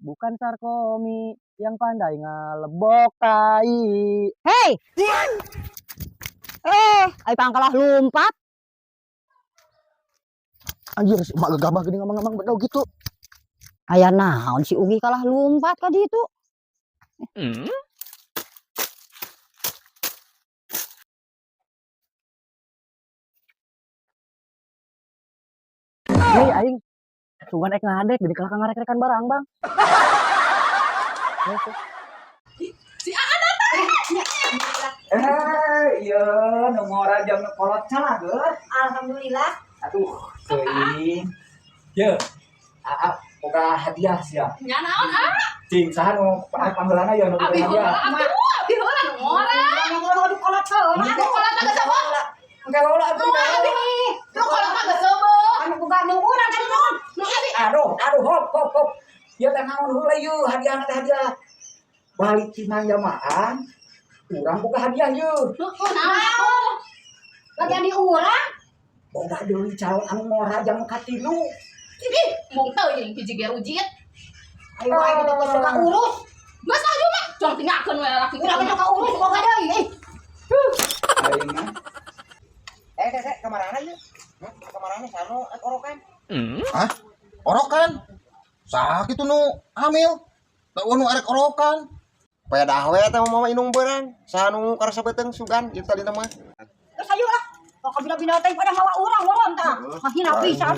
bukan Sarkomi yang pandai ngalebok tai. Hei! Ay pangkalah lumpat. Anjir, si emak gegabah gini ngomong-ngomong bener gitu. Aya naon si Ugi kalah lumpat ka ditu. Hei aing, sugan ek ngadek jadi kalah ngarek-rekan barang, Bang. Iya, nomor jam kolot salah geur. Alhamdulillah. Aduh, teuing. Ye. Boga hadiah sia. Nya naon Cing saha nu panggeulana ya nu Abi hadiah. abi heula nu ngora. Yang kolot heula. Anu kolot teh sobo. Engke lola atuh. Nu kolot teh sobo. Anu boga nu urang tadi naon? Nu abi Aduh, hop. Ieu teh naon heula ieu hadiahna teh hadiah. Balik tina jamaah. Urang boga hadiah ieu. naon? Bagian di urang. Boga deui calon anu ngora jam katilu. Ih, mung teu jeung hiji ge ujit. Ayo ayo kita suka urus. Geus aju mah, jong tinggalkeun we lalaki. Urang suka urus boga deui. Aing mah. Dek, kemarana yuk? Kemarana sano orokan? Hah? Orokan? Sakit nu hamil. Tak nu arek orokan. Paya dahwe teh mau inung beurang. Sanu karasa beteng sugan ieu tadi mah. Geus ayo lah. Kok bina-bina teh pada mawa urang moron tah. Mahina pisan.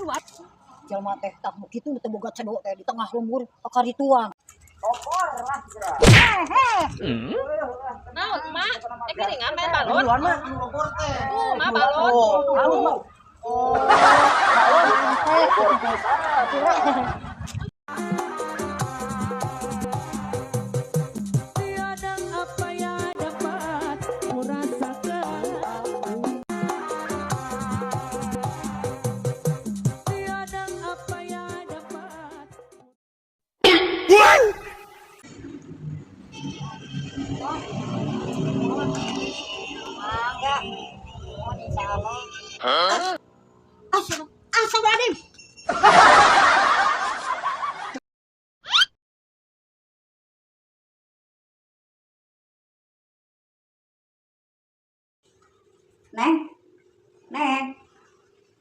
Keluar. Jalma teh tak kitu teu boga cedok teh di tengah lembur kakarituan. Naon, Mak? Piringan main balon. Duluan mah anu lobor teh. Mah balon. Astagfirullahaladzim.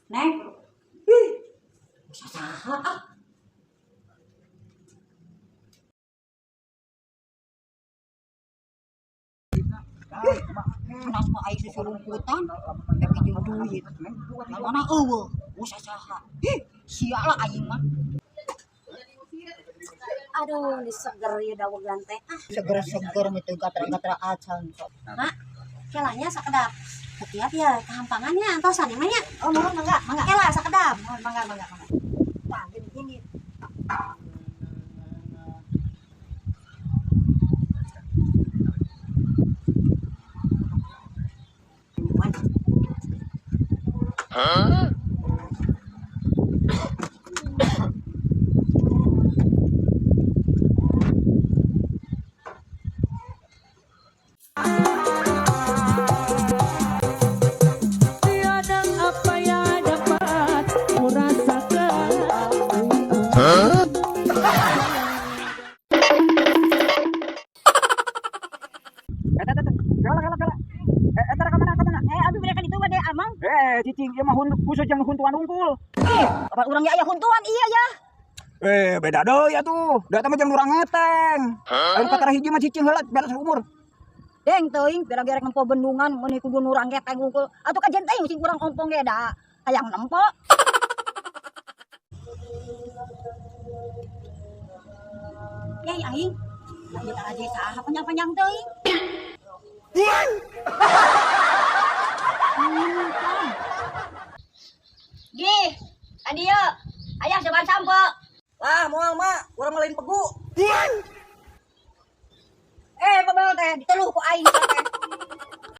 Neng. Ih, saha ah. Anak mah aing susurumputan, tapi jeung duit. Mana eueuh, usah saha. Ih, sia lah aing mah. Aduh, diseger ya dawegan teh. Seger-seger itu gatra-gatra acan sok. Mak, kelanya sakedap. Setiap ya kehampangannya antosan yang nanya. Oh, mohon mangga. Kela sakedap. Mohon mangga. Nah, gini. Gala. Entar ka mana? Abi mereka itu gede amang. Cicing ieu mah khusus jeung huntuan unggul. Apa urang ya aya huntuan iya ya. Beda deui atuh. Da teh mah jeung urang ngeteng. Anu katara hiji mah cicing heula beres umur. Deng teuing pira-pira nempo bendungan mun kudu nurang geteng unggul. Atuh kajen teh sing urang ompong ge da hayang nempo. Yai aing. Lanjut aja saha panjang-panjang teuing. Gih, adieu. Aya seban sampo. Lah, moal mak, urang lain pegu. Babal teh diteluh ku aing teh.